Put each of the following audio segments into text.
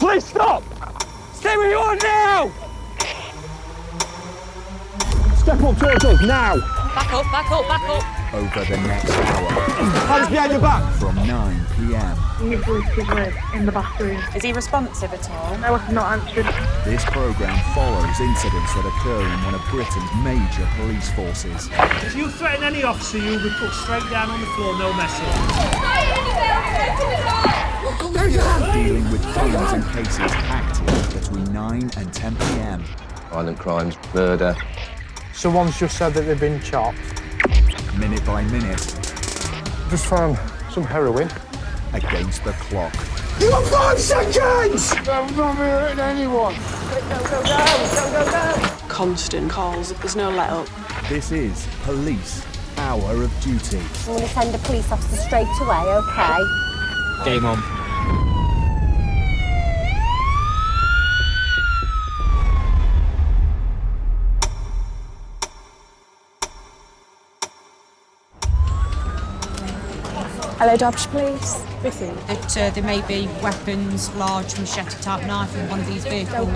Please stop! Stay where you are now! Step up towards us, now! Back up, back up, back up. Over the next hour. Hands behind your back! From 9 p.m. His voice was in the bathroom. Is he responsive at all? No, I'm not answering. This programme follows incidents that occur in one of Britain's major police forces. If you threaten any officer, you'll be put straight down on the floor, no messing. Dealing with crimes and cases active between 9 and 10 p.m. Violent crimes, murder. Someone's just said that they've been chopped. Minute by minute. Just found some heroin. Against the clock. You got 5 seconds! I'm not hurting anyone. Go. Constant calls, there's no let up. This is Police Hour of Duty. I'm going to send a police officer straight away, OK? Game on. Hello, Dodge Police. That there may be weapons, large machete-type knife in one of these vehicles.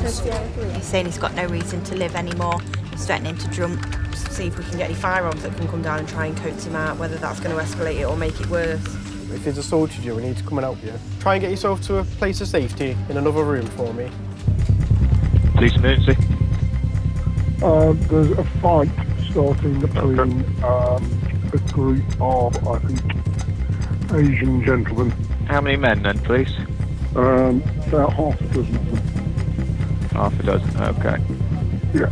He's saying he's got no reason to live anymore. He's threatening to jump, see if we can get any firearms that can come down and try and coax him out, whether that's going to escalate it or make it worse. If he's assaulted you, we need to come and help you. Try and get yourself to a place of safety in another room for me. Police emergency. There's a fight starting between a group of, I think, Asian gentlemen. How many men then, please? About half a dozen of them. Half a dozen, OK. Yeah.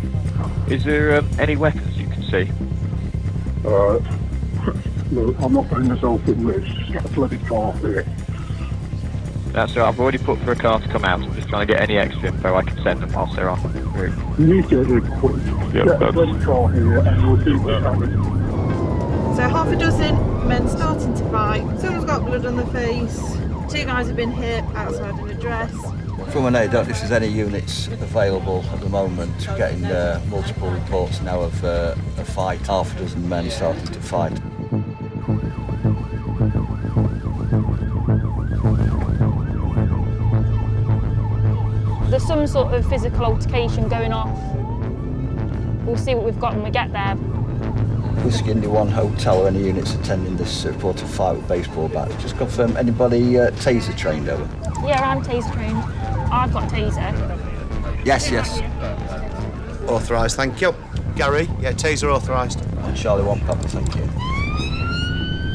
Is there any weapons you can see? Look, I'm not putting myself in this. Just get a bloody car here. That's right, I've already put for a car to come out. I'm just trying to get any extra info I can send them whilst they're on the route. You need to get here quick. Yep, Get a bloody car here and we'll see what's happening. So half a dozen men starting to fight. Someone's got blood on their face. 2 guys have been hit outside an address. From an ADOT, if there's any units available at the moment, getting multiple reports now of a fight. Half a dozen men starting to fight. There's some sort of physical altercation going off. We'll see what we've got when we get there. Whiskey Indy 1 Hotel or any units attending this reported fight with baseball bats. Just confirm, anybody Taser trained over? Yeah, I'm Taser trained. I've got Taser. Yes. Authorised, thank you. Gary, yeah, Taser authorised. And Charlie 1 Papa, thank you.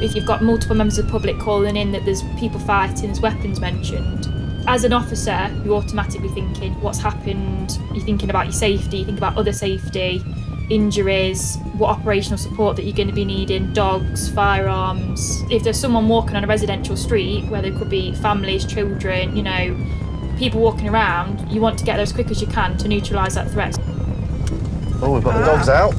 If you've got multiple members of the public calling in that there's people fighting, there's weapons mentioned, as an officer, you're automatically thinking, what's happened? You're thinking about your safety, you think about other safety, injuries, what operational support that you're going to be needing, dogs, firearms. If there's someone walking on a residential street where there could be families, children, people walking around, you want to get there as quick as you can to neutralise that threat. Oh, we've got the dogs out.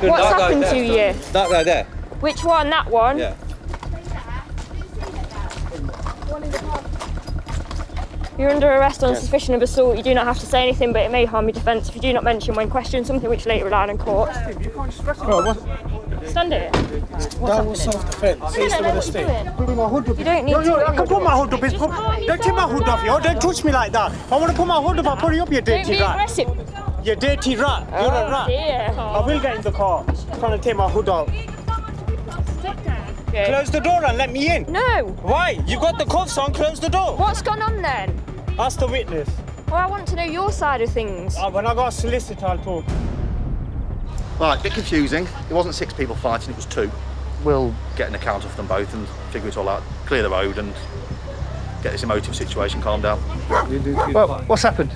What's happened to you? That guy there. Which one? That one? Yeah. You're under arrest on suspicion of assault. You do not have to say anything, but it may harm your defence if you do not mention when questioned, something which later relied in court. Stand it. That was self-defence. I don't know what you're doing. Putting my hood up. You don't need to. I can put my hood up. Don't take my hood off, yo. Don't touch me like that. I want to put my hood up. I'll put it up, you dirty rat. Don't be aggressive. You dirty rat. You're a rat. Dear. I will get in the car. I'm trying to take my hood off. Okay. Close the door and let me in. No. Why? You've got the cuffs on. Close the door. What's gone on then? Ask the witness. Well, I want to know your side of things. When I got a solicitor, I'll talk. Right, a bit confusing. It wasn't 6 people fighting, it was 2. We'll get an account of them both and figure it all out, clear the road and get this emotive situation calmed down. Well, what's happened?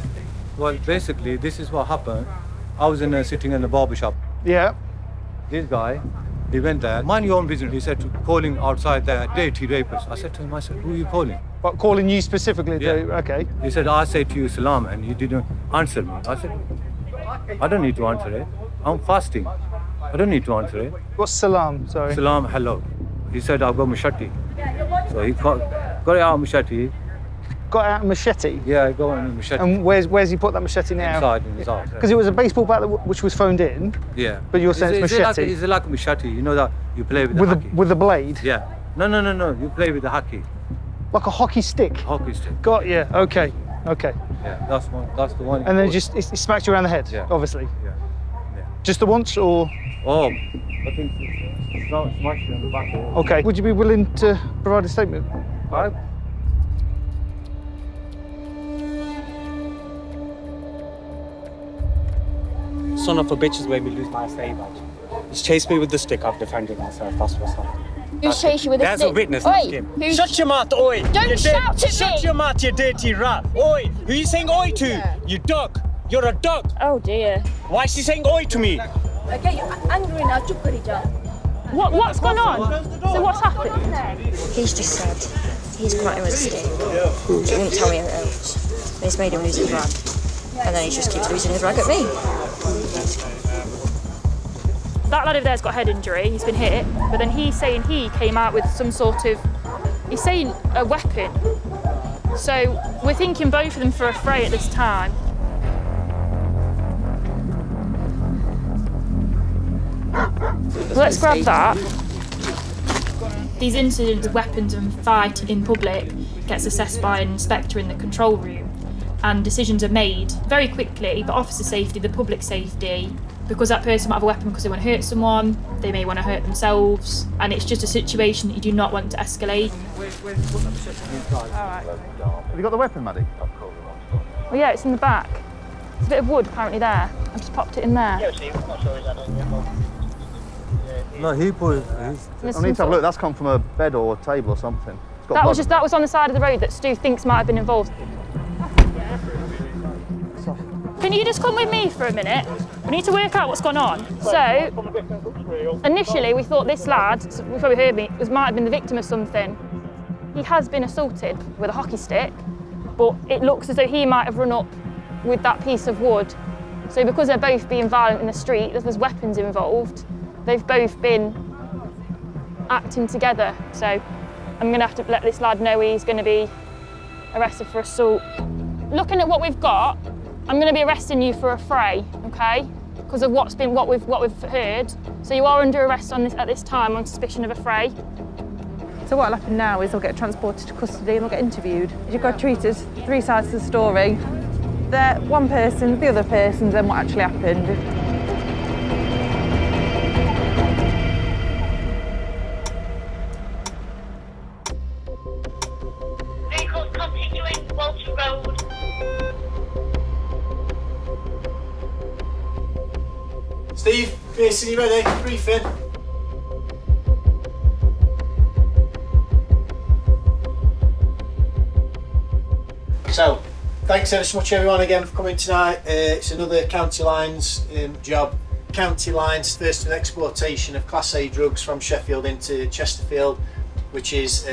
Well, basically, this is what happened. I was sitting in a barber shop. Yeah. This guy, he went there. Mind your own business. He said, calling outside there, dirty rapists. I said to him, who are you calling? What, calling you specifically? Yeah. Okay. He said, I say to you, salam, and you didn't answer me. I said, I don't need to answer it. I'm fasting. I don't need to answer it. What's salam? Sorry. Salam, hello. He said, I've got machete. So he got it out machete. got out a machete? Yeah, I got a machete. And where's he put that machete now? Inside in his house. Because it was a baseball bat which was phoned in. Yeah. But you're saying it's machete? It's like a machete. You know that you play with the hockey. With the blade? Yeah. No. You play with the hockey. Like a hockey stick? Hockey stick. Got you. Okay. Yeah, that's the one. And then it smacks you around the head, obviously? Yeah. Just the once, or? Oh, I think it's not smashed on the back. Okay. Would you be willing to provide a statement? Right. Son of a bitch is made me lose my Affray badge. He's chased me with the stick. I've defended myself. That's what's happened. Who's chased you with a stick? There's a witness. Oi, Shut your mouth, oi! Don't shout at me! Shut your mouth, you dirty rat! Oi! Who are you saying oi to? You duck! You're a duck! Oh dear. Why is she saying oi to me? Okay, you're angry now. What's gone on? So what's happened? He's just said he's come at him with a stick. He wouldn't tell me anything else. He's made him lose his rag. And then he just keeps losing his rag at me. That lad over there's got a head injury, he's been hit, but then he's saying he came out with some sort of, he's saying a weapon. So we're thinking both of them for Affray at this time. Let's grab that. These incidents of weapons and fight in public gets assessed by an inspector in the control room, and decisions are made very quickly, but officer safety, the public safety, because that person might have a weapon because they want to hurt someone, they may want to hurt themselves, and it's just a situation that you do not want to escalate. Have you got the weapon, Maddie? Well, yeah, it's in the back. There's a bit of wood apparently there. I've just popped it in there. No, he put it. I need to have a look. That's come from a bed or a table or something. That was on the side of the road that Stu thinks might have been involved. Can you just come with me for a minute? We need to work out what's gone on. So, initially we thought this lad, you probably heard me, might have been the victim of something. He has been assaulted with a hockey stick, but it looks as though he might have run up with that piece of wood. So because they're both being violent in the street, there's weapons involved, they've both been acting together. So I'm gonna have to let this lad know he's gonna be arrested for assault. Looking at what we've got, I'm going to be arresting you for Affray, okay? Because of what we've heard. So you are under arrest at this time on suspicion of Affray. So what'll happen now is they'll get transported to custody and they'll get interviewed. You've got to treat it as three sides to the story. They're one person, the other person, then what actually happened. Vehicles continuing Walter Road. Steve, Pearson, you ready? Briefing. So, thanks ever so much everyone again for coming tonight. It's another County Lines job. County Lines, first an exportation of Class A drugs from Sheffield into Chesterfield, which is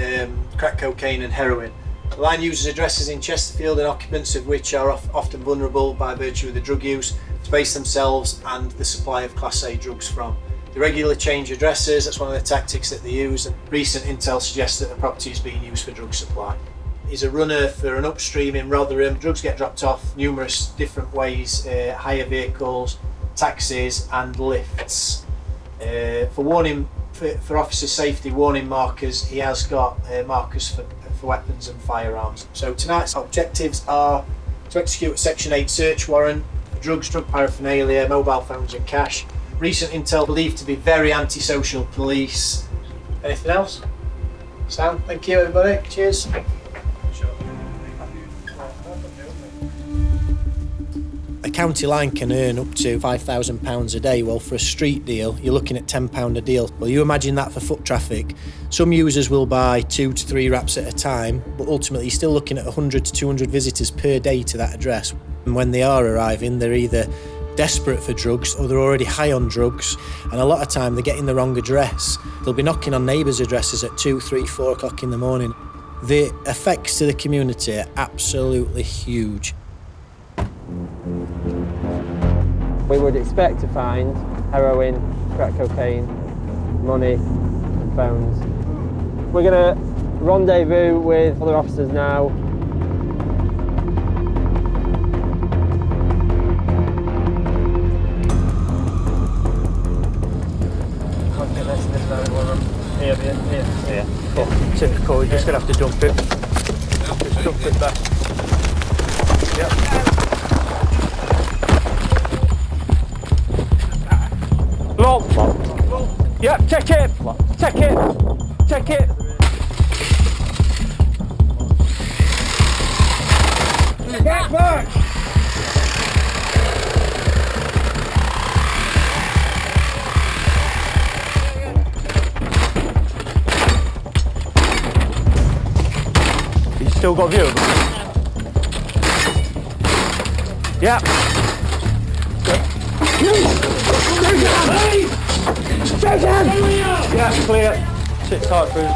crack cocaine and heroin. The line uses addresses in Chesterfield and occupants of which are often vulnerable by virtue of the drug use to base themselves and the supply of Class A drugs from. They regularly change addresses, that's one of the tactics that they use, and recent intel suggests that the property is being used for drug supply. He's a runner for an upstream in Rotherham. Drugs get dropped off numerous different ways, hire vehicles, taxis and lifts. For officer safety warning markers, he has got markers for weapons and firearms. So tonight's objectives are to execute a Section 8 search warrant for drugs, drug paraphernalia, mobile phones and cash. Recent intel believed to be very antisocial police. Anything else? Sam, thank you everybody. Cheers. A county line can earn up to £5,000 a day. Well, for a street deal, you're looking at £10 a deal. Well, you imagine that for foot traffic. Some users will buy 2 to 3 wraps at a time, but ultimately you're still looking at 100 to 200 visitors per day to that address. And when they are arriving, they're either desperate for drugs or they're already high on drugs, and a lot of time they're getting the wrong address. They'll be knocking on neighbours' addresses at 2, 3, 4 o'clock in the morning. The effects to the community are absolutely huge. We would expect to find heroin, crack cocaine, money and phones. We're going to rendezvous with other officers now we're just going to have to dump it. Just dump it back. Yep. Lock. Yeah, check it. Check it. Check it. Back. You still got view of them? Yeah. Yeah, clear. Sit tight through.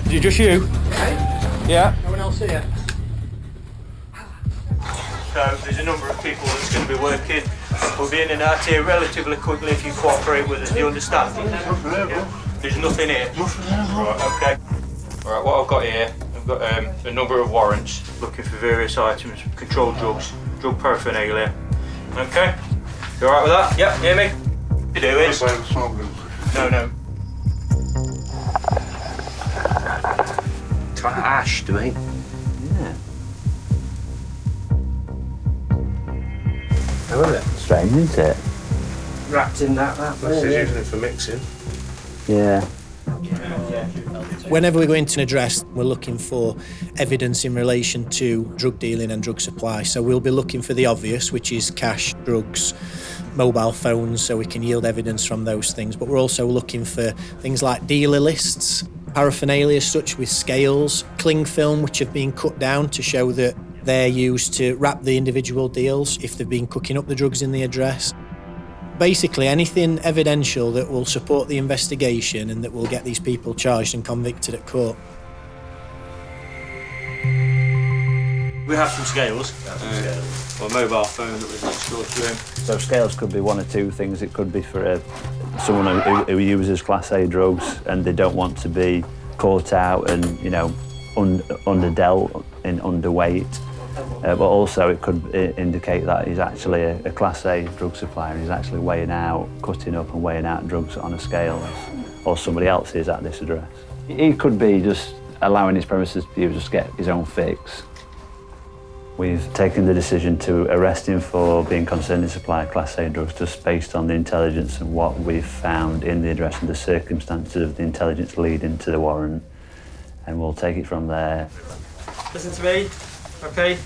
Is it just you? Yeah. No one else here? So there's a number of people that's going to be working. We'll be in and out here relatively quickly if you cooperate with us. Do you understand? Yeah. There's nothing here. Right, okay. Alright, what I've got here, I've got a number of warrants looking for various items, controlled drugs, drug paraphernalia. Okay? You alright with that? Yep, hear me? You do it. No. It's like ash to me. Yeah. How is it? Strange, isn't it? Wrapped in that. Unless he's using it for mixing. Yeah. Whenever we go into an address, we're looking for evidence in relation to drug dealing and drug supply. So we'll be looking for the obvious, which is cash, drugs, mobile phones, so we can yield evidence from those things. But we're also looking for things like dealer lists, paraphernalia such with scales, cling film, which have been cut down to show that they're used to wrap the individual deals if they've been cooking up the drugs in the address. Basically anything evidential that will support the investigation and that will get these people charged and convicted at court. We have some scales. Or a mobile phone that was next door to him. So scales could be one or two things. It could be for someone who uses Class A drugs and they don't want to be caught out and, you know, underdealt and underweight. But also it could indicate that he's actually a Class A drug supplier and he's actually weighing out, cutting up and weighing out drugs on a scale, or somebody else is at this address. He could be just allowing his premises to just get his own fix. We've taken the decision to arrest him for being concerned in supply of Class A drugs just based on the intelligence and what we've found in the address and the circumstances of the intelligence leading to the warrant, and we'll take it from there. Listen to me, okay?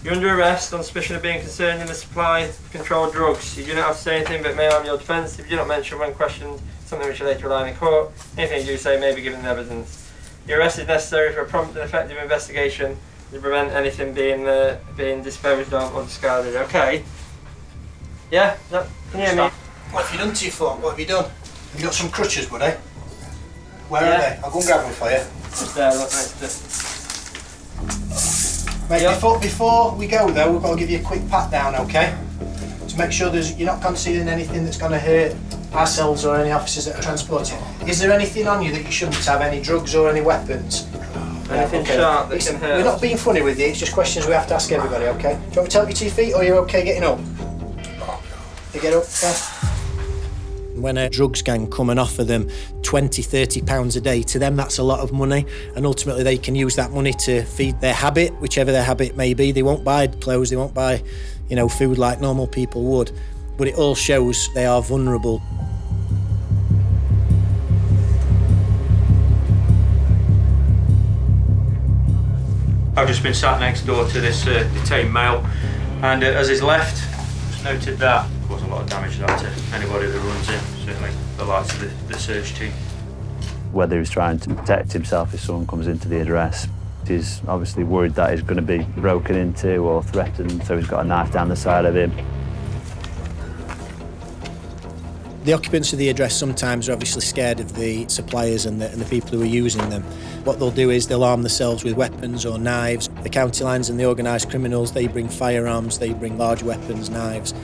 You're under arrest on suspicion of being concerned in the supply of controlled drugs. You do not have to say anything but may harm your defence. If you do not mention when questioned something which you later rely in court, anything you do say may be given evidence. Your arrest is necessary for a prompt and effective investigation to prevent anything being disposed of or discarded, okay? Yeah? Can you hear me? What have you done to your foot? What have you done? Have you got some crutches, buddy? Where are they? I'll go and grab them for you. Just there, look next to. Mate, before we go though, we've got to give you a quick pat down, okay? To make sure you're not concealing anything that's going to hurt ourselves or any officers that are transporting. Is there anything on you that you shouldn't have? Any drugs or any weapons? Anything sharp that can hurt? We're not being funny with you, it's just questions we have to ask everybody, okay? Do you want me to help you to your feet or are you okay getting up? You get up, yeah? When a drugs gang come and offer them £20–30 a day, to them that's a lot of money, and ultimately they can use that money to feed their habit, whichever their habit may be. They won't buy clothes, they won't buy, you know, food like normal people would, but it all shows they are vulnerable. I've just been sat next door to this detained male, and as he's left, just noted that there was a lot of damage done to anybody that runs in, certainly the likes of the search team. Whether he's trying to protect himself if someone comes into the address, he's obviously worried that he's going to be broken into or threatened, so he's got a knife down the side of him. The occupants of the address sometimes are obviously scared of the suppliers and the people who are using them. What they'll do is they'll arm themselves with weapons or knives. The county lines and the organised criminals, they bring firearms, they bring large weapons, knives,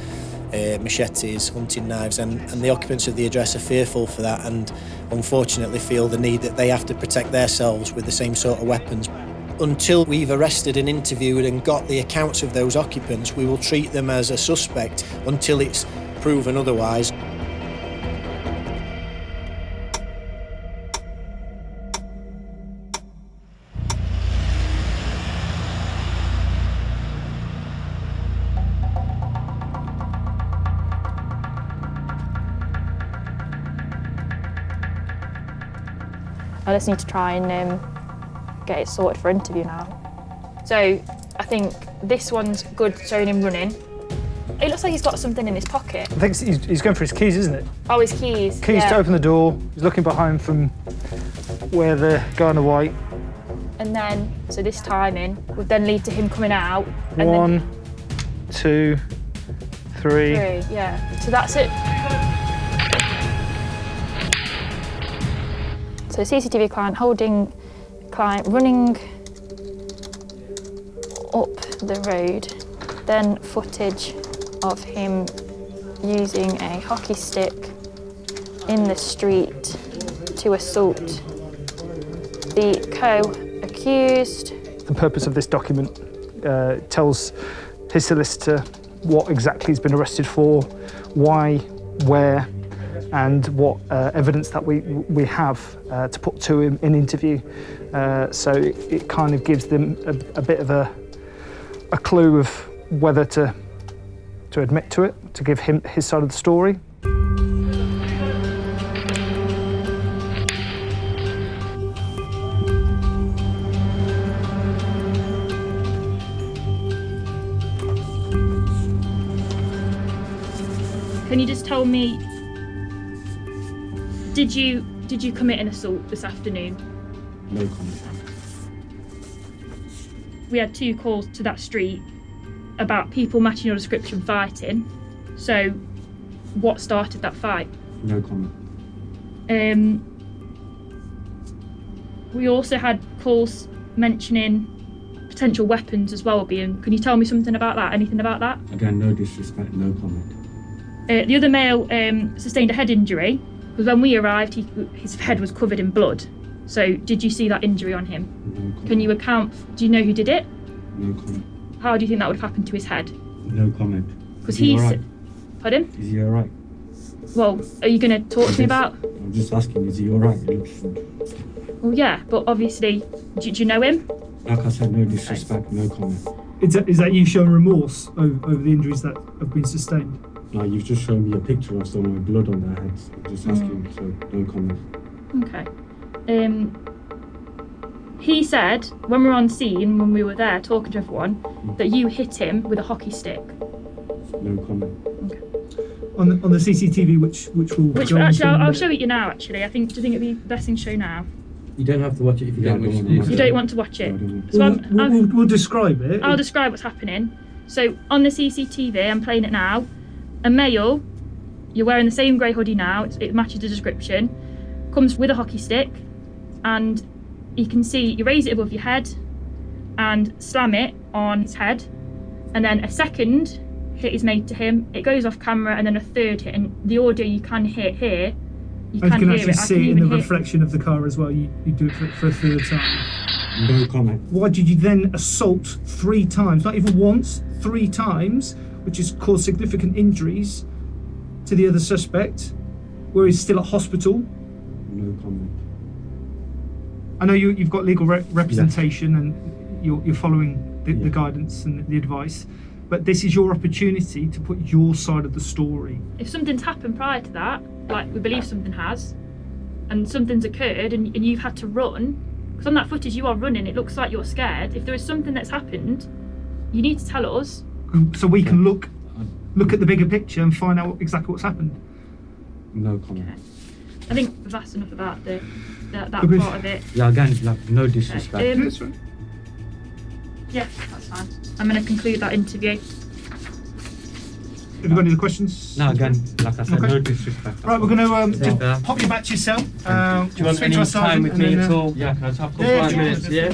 machetes, hunting knives, and the occupants of the address are fearful for that and unfortunately feel the need that they have to protect themselves with the same sort of weapons. Until we've arrested and interviewed and got the accounts of those occupants, we will treat them as a suspect until it's proven otherwise. I just need to try and get it sorted for interview now. So I think this one's good, showing him running. It looks like he's got something in his pocket. I think he's going for his keys, isn't it? Oh, his keys. Keys to open the door. He's looking behind from where the guy in the white. And then, so this timing would then lead to him coming out. And 1, 2, 3. Yeah. So that's it. So CCTV client holding client running up the road. Then footage of him using a hockey stick in the street to assault the co-accused. The purpose of this document tells his solicitor what exactly he's been arrested for, why, where, and what evidence that we have to put to him in interview. So it kind of gives them a bit of a clue of whether to admit to it, to give him his side of the story. Can you just tell me, did you commit an assault this afternoon? No comment. We had 2 calls to that street about people matching your description fighting. So what started that fight? No comment. We also had calls mentioning potential weapons as well being. Can you tell me something about that? Anything about that? Again, no disrespect, no comment. The other male sustained a head injury because when we arrived, his head was covered in blood. So did you see that injury on him? No comment. Can you account? Do you know who did it? No comment. How do you think that would have happened to his head? No comment. Because he's. All right? Pardon? Is he alright? Well, are you going to talk to me about? I'm just asking, is he alright? He looks. Well, yeah, but obviously, do you know him? Like I said, no disrespect, no comment. Is that you showing remorse over the injuries that have been sustained? No, you've just shown me a picture of someone with blood on their heads. I'm just asking, so no comment. Okay. He said, when we were on scene, when we were there talking to everyone, that you hit him with a hockey stick. No comment. Okay. On the CCTV, which will. Actually, I'll show it you now. Actually, do you think it'd be the best thing to show now? You don't have to watch it if you don't want to. You don't want to watch it. So we'll describe it. I'll describe what's happening. So on the CCTV, I'm playing it now. A male, you're wearing the same grey hoodie now. It matches the description. Comes with a hockey stick, and you can see you raise it above your head and slam it on his head, and then a second hit is made to him. It goes off camera, and then a third hit. And the audio you can hear here. You can hear actually it. see it in the reflection of the car as well. You do it for a third time. No comment. Why did you then assault 3 times? Not even once, 3 times, which has caused significant injuries to the other suspect, where he's still at hospital. No comment. I know you've got legal representation, and you're following the guidance and the advice, but this is your opportunity to put your side of the story. If something's happened prior to that, like we believe something has, and something's occurred and you've had to run, because on that footage you are running, it looks like you're scared. If there is something that's happened, you need to tell us. So we can look at the bigger picture and find out exactly what's happened. No comment. Okay. I think that's enough about that part of it. Yeah, again, like, no disrespect. Okay. Yeah, that's fine. I'm going to conclude that interview. Have you got any other questions? No, again, like I said, Okay. no disrespect. Right, we're going to just pop you back to your cell. Do you want any time with me at all? Yeah, can I have 5 minutes? Yeah.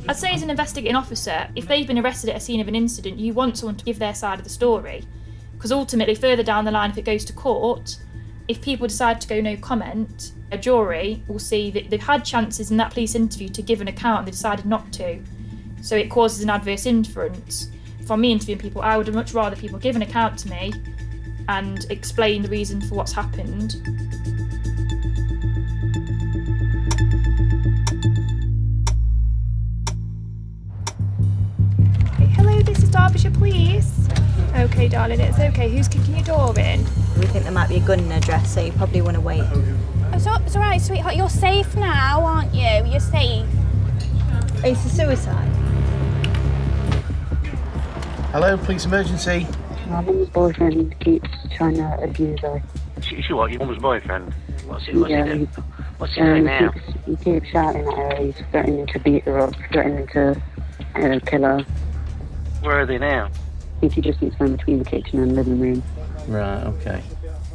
I'd say as an investigating officer, if they've been arrested at a scene of an incident, you want someone to give their side of the story. Because ultimately, further down the line, if it goes to court, if people decide to go no comment, a jury will see that they've had chances in that police interview to give an account and they decided not to. So it causes an adverse inference. From me interviewing people, I would much rather people give an account to me and explain the reason for what's happened. Hello, this is Derbyshire Police. Okay, darling, it's okay. Who's kicking your door in? We think there might be a gun in her dress, so you probably want to wait. It's all right, sweetheart. You're safe now, aren't you? You're safe. It's a suicide. Hello, police emergency. My mum's boyfriend keeps trying to abuse her. She what? Your mum's boyfriend? What's he doing? What's he doing now? He keeps shouting at her. He's threatening to beat her up, threatening to kill her. Where are they now? I think he just keeps going between the kitchen and living room. Right, okay.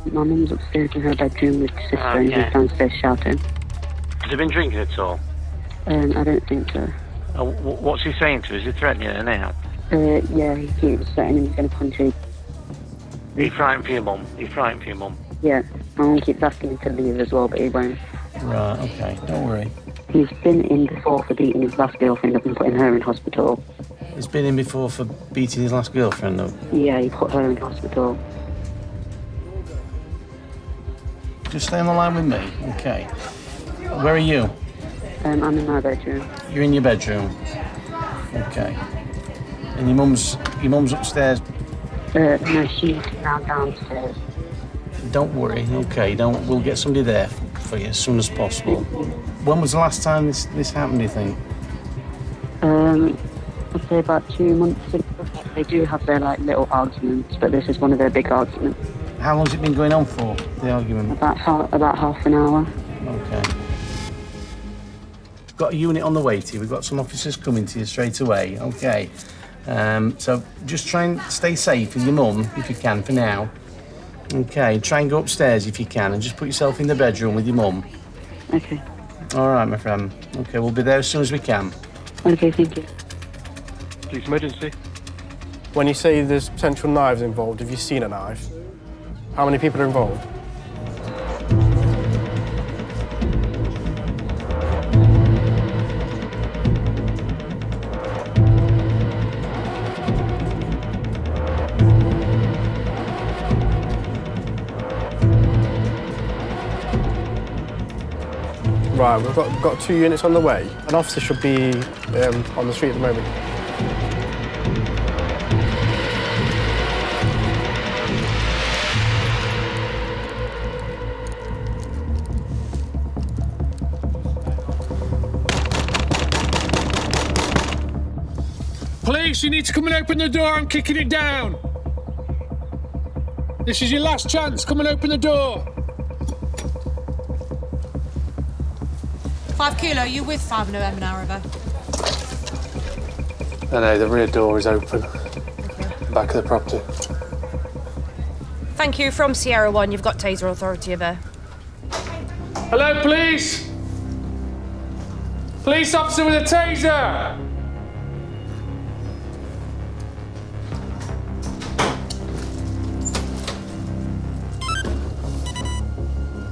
My mum's upstairs in her bedroom with sister and he's downstairs shouting. Has he been drinking at all? I don't think so. What's he saying to her? Is he threatening her now? Yeah, he keeps threatening he's going to punch her. Are you frightened for your mum? Are you frightened for your mum? Yeah, my mum keeps asking him to leave as well, but he won't. Right, okay, don't worry. He's been in before for beating his last girlfriend up and putting her in hospital. He's been in before for beating his last girlfriend up? Yeah, he put her in hospital. Just stay on the line with me, okay. Where are you? I'm in my bedroom. You're in your bedroom? Okay. And your mum's upstairs? No, she's now downstairs. Don't worry, okay, we'll get somebody there for you as soon as possible. When was the last time this happened, do you think? I'd say about 2 months ago. They do have their little arguments, but this is one of their big arguments. How long's it been going on for, the argument? About half an hour. Okay. We've got a unit on the way to you. We've got some officers coming to you straight away, okay. So just try and stay safe with your mum, if you can, for now. Okay, try and go upstairs if you can, and just put yourself in the bedroom with your mum. Okay. All right, my friend. Okay, we'll be there as soon as we can. Okay, thank you. Police emergency. When you say there's potential knives involved, have you seen a knife? How many people are involved? Right, we've got 2 units on the way. An officer should be on the street at the moment. Police, you need to come and open the door. I'm kicking it down. This is your last chance. Come and open the door. 5 Kilo, you with 5 November now, River? No, the rear door is open. Back of the property. Thank you. From Sierra 1, you've got Taser authority over. Hello, police. Police officer with a taser.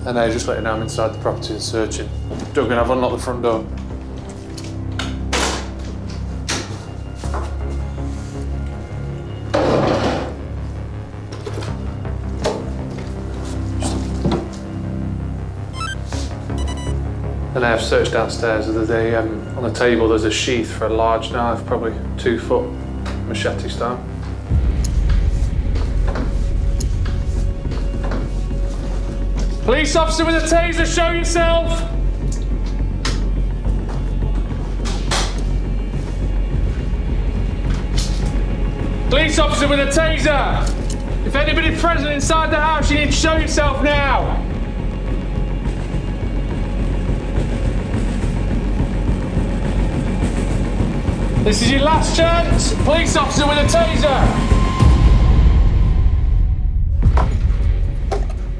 And I just let you know I'm inside the property and searching. Duggan, I've unlocked the front door. And I have searched downstairs. On the table there's a sheath for a large knife, probably 2 foot, machete style. Police officer with a taser, show yourself! Police officer with a taser! If anybody present inside the house, you need to show yourself now! This is your last chance! Police officer with a taser!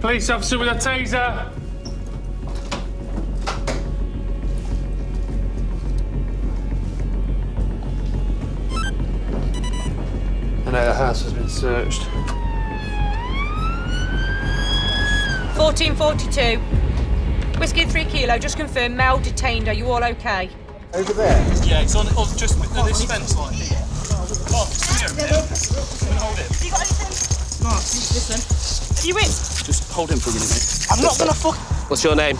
Police officer with a taser. And the house has been searched. 1442. Whiskey 3 Kilo, just confirm, male detained. Are you all okay? Over there? Yeah, it's on just with this fence line here. Come here a minute. Hold it. Have you got anything? No, listen. Are you in? Just hold him for a minute, mate. I'm not gonna fuck. What's your name?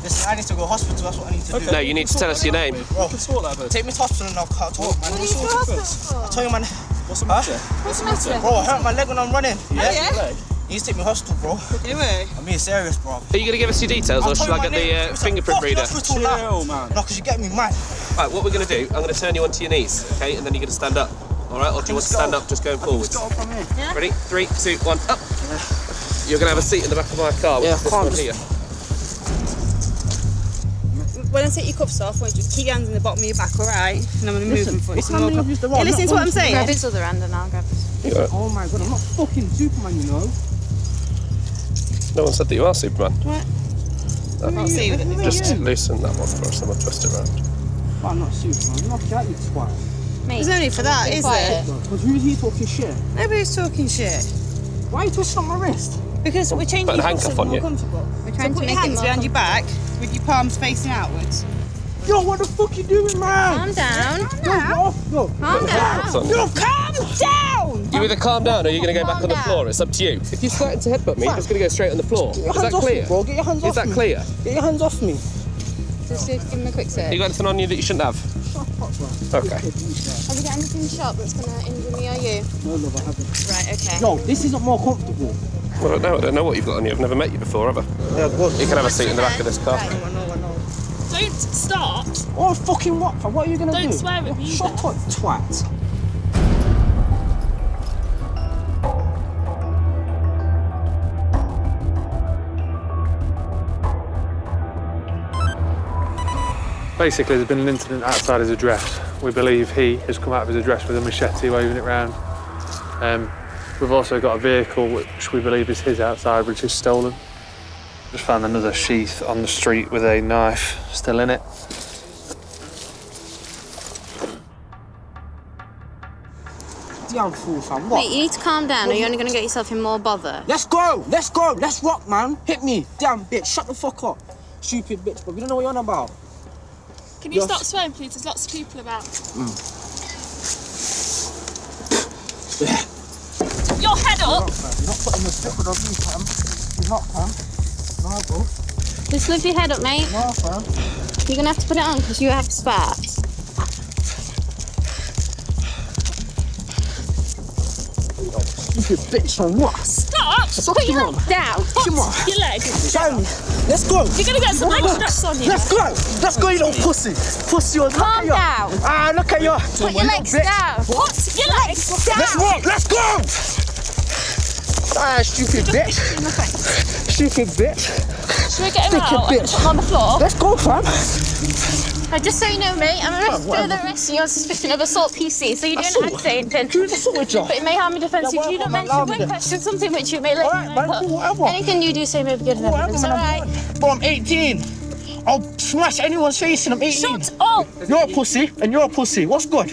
Listen, I need to go to hospital, that's what I need to do. No, you need to tell us your name. Bro, take me to hospital and I'll talk, man. What are you doing? I'll tell you, man. What's the matter? Bro, I hurt my leg when I'm running. Yeah? You need to take me to hospital, bro. Do we? I'm being serious, bro. Are you going to give us your details, or shall I get the fingerprint reader? Chill, man. No, because you get me mad. Right, what we're going to do, I'm going to turn you onto your knees, okay, and then you're going to stand up. All right, or do you want to stand up just going forwards? Yeah. Ready? 3, 2, 1, up. You're going to have a seat in the back of my car, which is this one here. When I take your cuffs off, just keep your hands in the bottom of your back, alright? And I'm going to move them for you. Listen to what I'm saying. Grab his other hand and I'll grab his. Oh my god, I'm not fucking Superman, you know. No one said that you are Superman. What? I can't see with it. Just loosen that one for us and we'll twist it around. I'm not Superman, knock you out, you twat. There's no need for that, is there? Because who's here talking shit? Nobody's talking shit. Why are you twisting on my wrist? Because we're changing Put a handcuff on you. We're trying to put your hands behind your back with your palms facing outwards. Yo, what the fuck you doing, man? Calm down. Yo, calm down. Yo, calm down! You either calm down or you're going to go back on the floor. It's up to you. If you threaten to headbutt me, you're just going to go straight on the floor. Get your Is hands that off clear? me, bro. Get your hands off me. Is that clear? Get your hands off me. Just give him a quick search. You got anything on you that you shouldn't have? Okay. Have you got anything sharp that's going to injure me or you? No, love, I haven't. Right, okay. Yo, this isn't more comfortable. Well, I don't know what you've got on you. I've never met you before, have I? Yeah, good. You can have a seat in the back of this car. I know. Don't start. Oh, fucking what? What are you going to do? Don't swear at me. Shut up, twat. Basically, there's been an incident outside his address. We believe he has come out of his address with a machete, waving it round. We've also got a vehicle which we believe is his outside, which is stolen. Just found another sheath on the street with a knife still in it. Damn fool, fam. What? Mate, you need to calm down or you're only going to get yourself in more bother. Let's go! Let's go! Let's rock, man! Hit me! Damn bitch! Shut the fuck up! Stupid bitch, but you don't know what you're on about. Can you stop swearing, please? There's lots of people about. Your head up! You're not putting the stick with me, fam. You're not, fam. No, bro. Just lift your head up, mate. No, fam. You're going to have to put it on because you have sparks. Stupid bitch, fam. What? Stop! Put your legs down. Come on. Your legs. Show me. Let's go. You're going to get some leg stress on you. Let's go. Let's go, you little pussy. Pussy, look Calm at you. down. Ah, look at you. Put your legs down. Put your legs down. Let's walk. Let's go. Ah, stupid bitch. Stupid bitch. Should we get him Sticky out bitch. and put him on the floor? Let's go, fam. Just so you know, mate, I'm arresting you on suspicion of assault PC, so you don't have to say anything. But it may harm your defence if you don't mention when question something which you may later know. Anything you do say may be good enough evidence, alright? Bro, I'm 18. I'll smash anyone's face and I'm 18. Shut up! You're a pussy and you're a pussy. What's good?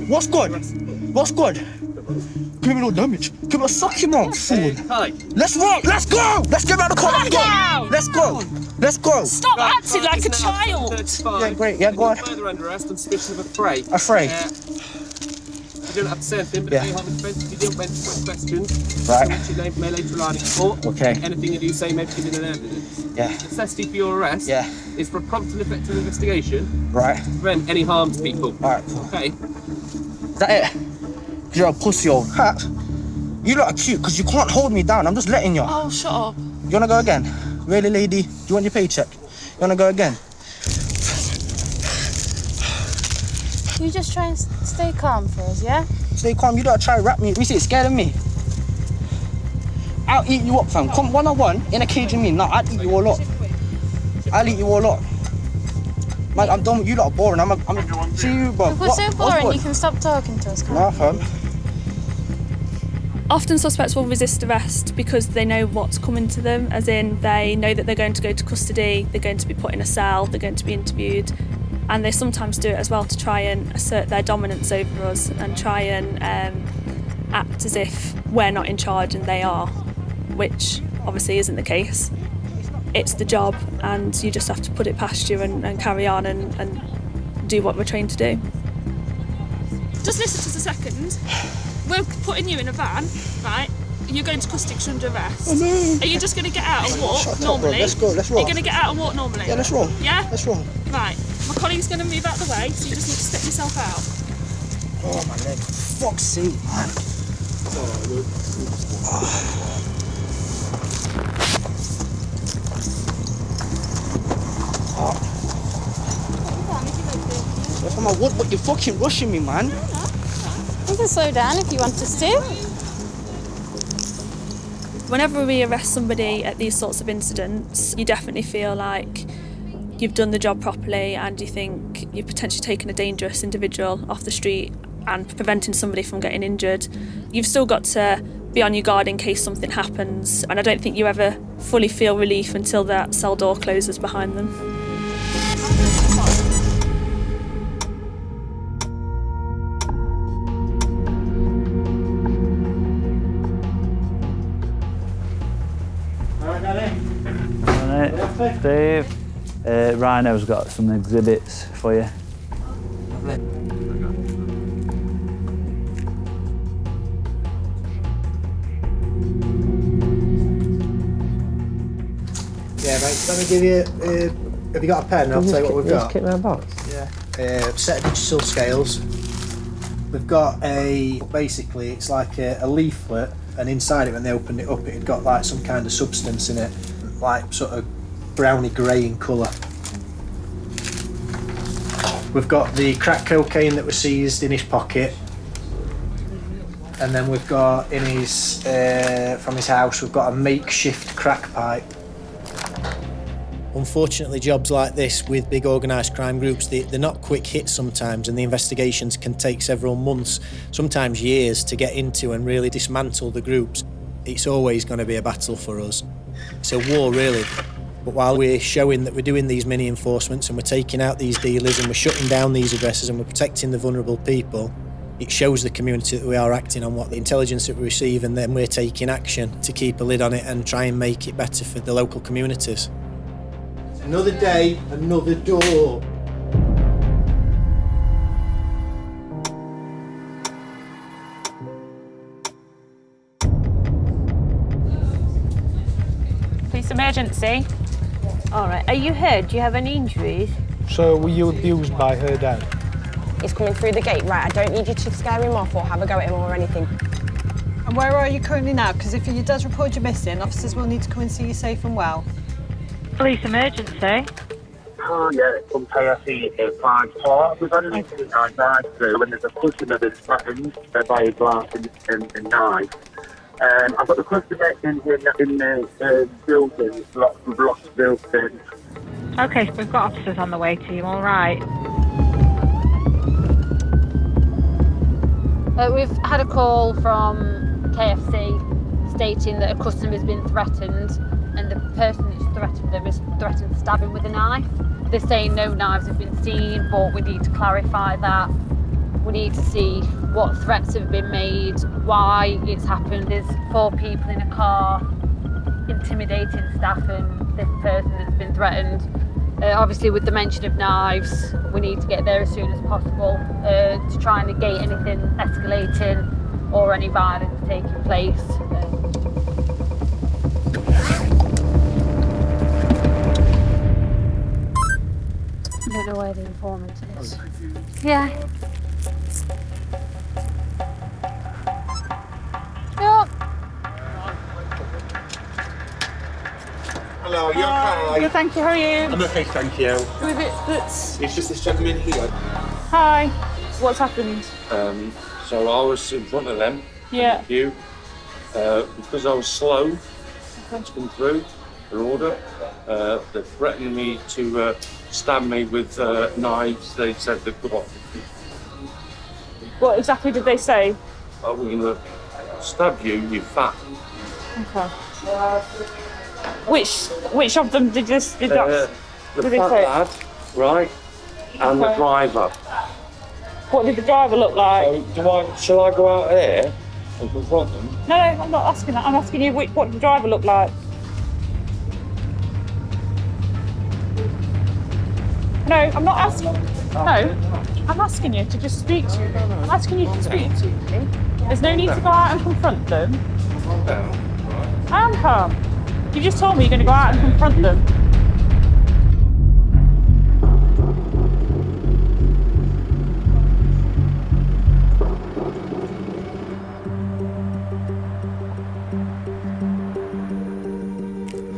What's good? What's good? Criminal damage. Criminal suck him out, fool. Let's walk. Let's go. Let's get out of the car. Let's go. Let's go. Let's go. Stop acting like a child. Yeah, great. Yeah, go on. Further under arrest on suspicion of Affray. Affray. You don't have to say anything, but if you have a defence, if you don't answer questions, Right. which you may later rely in court. Okay. Anything you do say may be given an evidence. Yeah. The necessity for your arrest is for a prompt and effective investigation. Right. To prevent any harm to people. Alright. Okay. Is that it? Because you're a pussy old hat. You lot are cute because you can't hold me down. I'm just letting you. Oh, shut up. You want to go again? Really, lady? Do you want your paycheck? You want to go again? You just try and stay calm for us, yeah? Stay calm. You don't try to rap me. You see, it's scared of me. I'll eat you up, fam. Come one-on-one in a cage with me. No, I'll eat you all up. I'll eat you all up. Man, I'm done with you lot. Boring. I'm see you, bro. If we're so boring, you can stop talking to us, can't Nah, fam. Often suspects will resist arrest because they know what's coming to them, as in they know that they're going to go to custody, they're going to be put in a cell, they're going to be interviewed, and they sometimes do it as well to try and assert their dominance over us and try and act as if we're not in charge and they are, which obviously isn't the case. It's the job and you just have to put it past you and carry on and do what we're trained to do. Just listen to us a second. We're putting you in a van, right? You're going to custody under arrest. Are you just going to get out and walk normally? Let's go. Let's roll. Are you going to get out and walk normally? Yeah, let's roll. Yeah? Let's roll. Right. My colleague's going to move out the way, so you just need to step yourself out. Oh, my leg. Fuck's sake, man. If I'm a wood, but you're fucking rushing me, man. We can slow down if you want us to. Whenever we arrest somebody at these sorts of incidents, you definitely feel like you've done the job properly and you think you've potentially taken a dangerous individual off the street and preventing somebody from getting injured. You've still got to be on your guard in case something happens, and I don't think you ever fully feel relief until that cell door closes behind them. Dave, Rhino's got some exhibits for you. Yeah, mate, let me give you, have you got a pen? I'll tell you what we've got. Just kick my box. Yeah. Set of digital scales. We've got basically, it's like a leaflet, and inside it, when they opened it up, it had got like some kind of substance in it, like sort of browny grey in colour. We've got the crack cocaine that was seized in his pocket, and then we've got in his from his house we've got a makeshift crack pipe. Unfortunately, jobs like this with big organised crime groups, they're not quick hits sometimes, and the investigations can take several months, sometimes years, to get into and really dismantle the groups. It's always going to be a battle for us. It's a war, really. But while we're showing that we're doing these mini enforcements and we're taking out these dealers and we're shutting down these addresses and we're protecting the vulnerable people, it shows the community that we are acting on what the intelligence that we receive, and then we're taking action to keep a lid on it and try and make it better for the local communities. Another day, another door. Police emergency. All right. Are you hurt? Do you have any injuries? So were you abused by her dad? He's coming through the gate. Right, I don't need you to scare him off or have a go at him or anything. And where are you currently now? Because if your dad's report you're missing, officers will need to come and see you safe and well. Police emergency. Oh, yeah, from KFC in 5 Park. We've had an incident on Drive-Thru when there's a customer that's threatened by a glass and knife. I've got the customer in the building, locked building. Okay, we've got officers on the way to you, all right. We've had a call from KFC stating that a customer's been threatened, and the person that's threatened them is threatened to stab him with a knife. They're saying no knives have been seen, but we need to clarify that. We need to see what threats have been made, why it's happened. There's 4 people in a car intimidating staff and this person that's been threatened. Obviously, with the mention of knives, we need to get there as soon as possible to try and negate anything escalating or any violence taking place. I don't know where the informant is. Yeah. Yep. Hello, you okay? Good, thank you. How are you? I'm okay, thank you. Who is it that's... It's just this gentleman here. Hi. What's happened? So I was in front of them. Yeah. You. Because I was slow to come through their order, they threatened me to stab me with knives. They said they've got. What exactly did they say? Oh, we're going to stab you, you fat. Okay. Which of them did this? Did that? The did they fat say? lad, right, and the Okay. driver. What did the driver look like? So shall I go out there and confront them? No, I'm not asking that. I'm asking you what did the driver look like? No, I'm not asking. No, I'm asking you to just speak to me. I'm asking you to speak to me. There's no need to go out and confront them. I am calm. You just told me you're going to go out and confront them.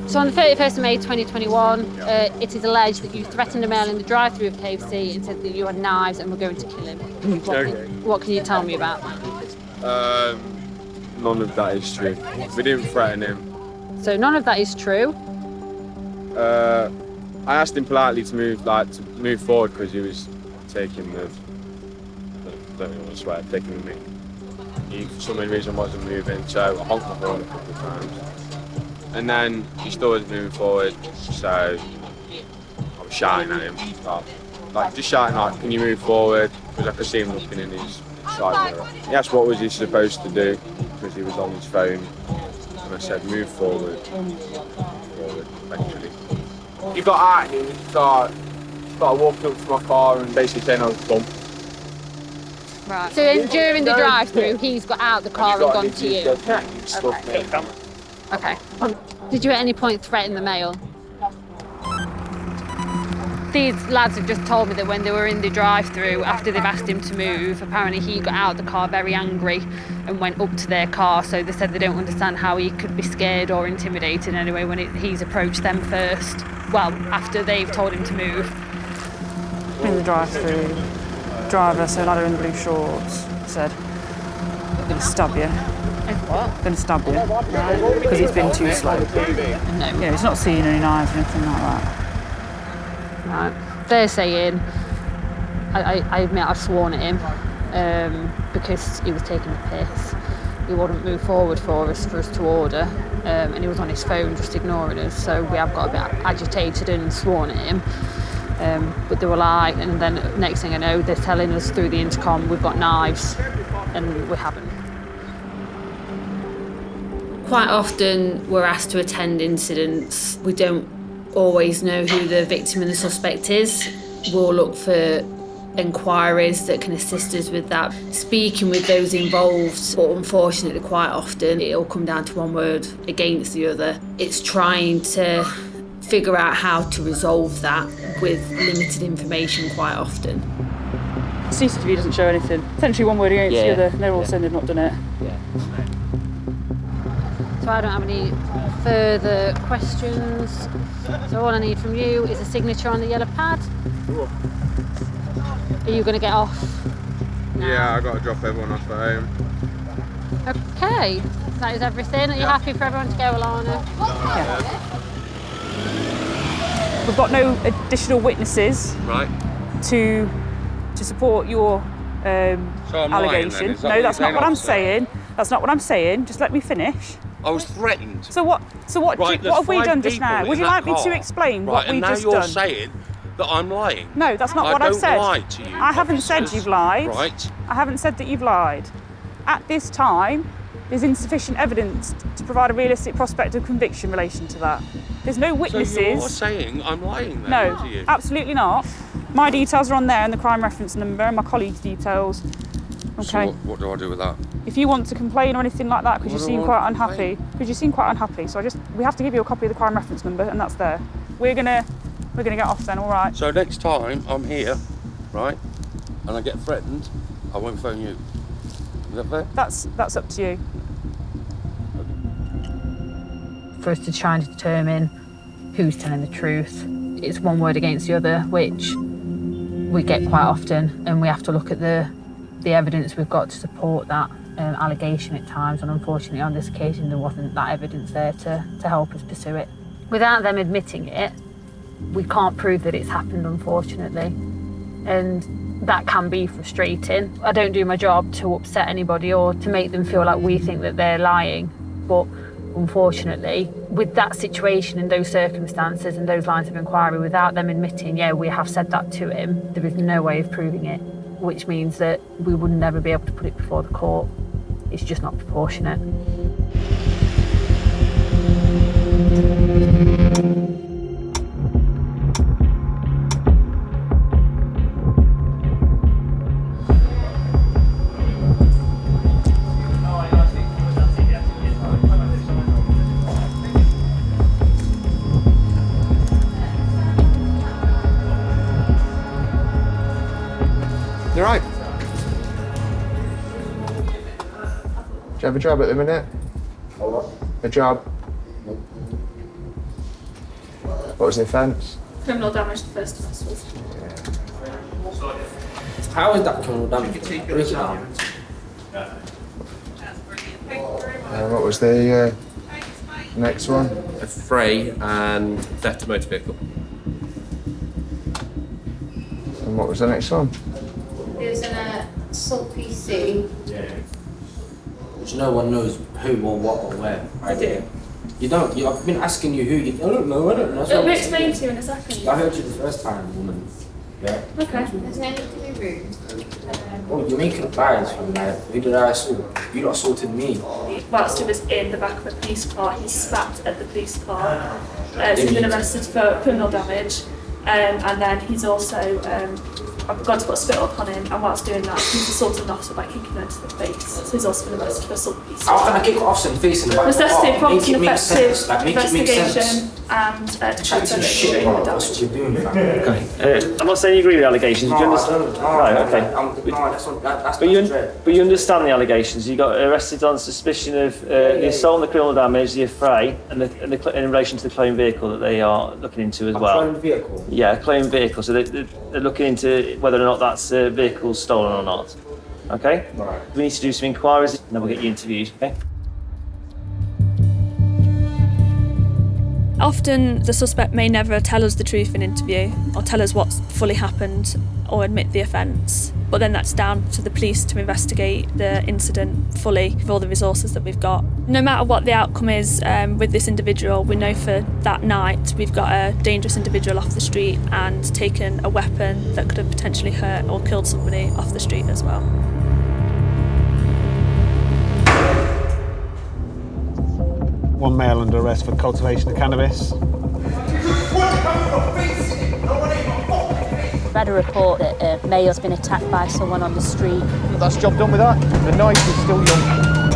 So on the 31st of May 2021, it is alleged that you threatened a male in the drive-thru of KFC and said that you had knives and were going to kill him. What can you tell me about that? None of that is true. We didn't threaten him. So none of that is true. I asked him politely to move forward because he was taking the don't want to swear, taking the mic. He for some reason wasn't moving, so I honked my horn a couple of times. And then he still wasn't moving forward, so I was shouting at him. Like just shouting like, can you move forward? Because I could see him looking in his side mirror. He asked what was he supposed to do because he was on his phone. And I said, move forward. Forward, eventually. He got out and he started walking up to my car and basically saying I was dumb. Right. So during the drive-thru, he's got out the car and gone to you? Okay. Did you at any point threaten the male? These lads have just told me that when they were in the drive-thru, after they've asked him to move, apparently he got out of the car very angry and went up to their car. So they said they don't understand how he could be scared or intimidated anyway when he's approached them first. Well, after they've told him to move. In the drive-thru, driver, so lad in blue shorts, said, I'm going to stab you. What? I'm going to stab you. Right. Because he's been too slow. No. Yeah, he's not seeing any knives or anything like that. Right. They're saying, I admit I've sworn at him because he was taking the piss. He wouldn't move forward for us to order, and he was on his phone just ignoring us, so we have got a bit agitated and sworn at him. But they were like, and then next thing I know, they're telling us through the intercom we've got knives, and we haven't. Quite often we're asked to attend incidents. We don't always know who the victim and the suspect is. We'll look for enquiries that can assist us with that, speaking with those involved, but unfortunately quite often it'll come down to one word against the other. It's trying to figure out how to resolve that with limited information quite often. CCTV doesn't show anything. Essentially one word against the other, and they're all saying they've not done it. So I don't have any further questions. So all I need from you is a signature on the yellow pad. Are you going to get off? Yeah, I've got to drop everyone off at home. Okay, that is everything. Are you happy for everyone to go, Alana? Yeah. We've got no additional witnesses to support your allegation. No, that's not what I'm saying. That's not what I'm saying. Just let me finish. I was threatened. So what have we done just now? Would you like me to explain what we've just done? Right, and now you're saying that I'm lying. No, that's not what I've said. I don't lie to you. I haven't said you've lied. Right. I haven't said that you've lied. At this time, there's insufficient evidence to provide a realistic prospect of conviction in relation to that. There's no witnesses. So you're saying I'm lying then, no, to you? Absolutely not. My details are on there and the crime reference number and my colleague's details. Okay. So what do I do with that? If you want to complain or anything like that because you seem quite unhappy, so we have to give you a copy of the crime reference number and that's there. We're gonna get off then, all right? So next time I'm here, right, and I get threatened, I won't phone you. Is that fair? That's up to you. For us to try and determine who's telling the truth, it's one word against the other, which we get quite often, and we have to look at the evidence we've got to support that allegation at times, and unfortunately on this occasion there wasn't that evidence there to help us pursue it. Without them admitting it, we can't prove that it's happened, unfortunately, and that can be frustrating. I don't do my job to upset anybody or to make them feel like we think that they're lying, but unfortunately, with that situation and those circumstances and those lines of inquiry, without them admitting, yeah, we have said that to him, there is no way of proving it, which means that we would never be able to put it before the court. It's just not proportionate. You're right. Do you have a job at the minute? A job? What was the offence? Criminal damage, the first offence was. How is that criminal damage? Break it down. What was the next one? Affray and theft of motor vehicle. And what was the next one? It was an assault PC. Which no one knows who or what or where. I do. You don't. I've been asking you who you. I don't know. It'll be explained to you in a second. I heard you the first time, woman. Yeah. Okay. There's no need to be rude. Oh, you're making lies from like, who did I assault? You lot assaulted me. Whilst he was in the back of a police car, he spat at the police car. So he's been arrested for criminal damage, and then he's also I've got to put a spit up on him, and whilst doing that, he's assaulted an officer by kicking him into the face. So he's also been arrested for assault piece. How can I kick an officer in the face in the back? Necessity, prompt and effective Make it make sense. investigation and Chatting shit, bro. That's what you're doing, fam. Okay. I'm not saying you agree with the allegations. Do you understand? Right, okay. But you understand the allegations. You got arrested on suspicion of the assault and the criminal damage, the affray, and in relation to the cloned vehicle that they are looking into as well. Cloned vehicle? Yeah, a cloned vehicle. So they're looking into whether or not that's vehicle stolen or not. Okay? Right. We need to do some inquiries, and then we'll get you interviewed. Okay? Often the suspect may never tell us the truth in interview or tell us what's fully happened or admit the offence. But then that's down to the police to investigate the incident fully with all the resources that we've got. No matter what the outcome is with this individual, we know for that night we've got a dangerous individual off the street and taken a weapon that could have potentially hurt or killed somebody off the street as well. One male under arrest for cultivation of cannabis. Read a report that a male's been attacked by someone on the street. That's job done with that. The night is still young.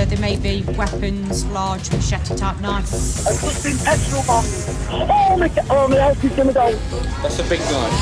There may be weapons, large machete type knives. I've just been petrol bombed. Oh, my house is gonna go. That's a big knife.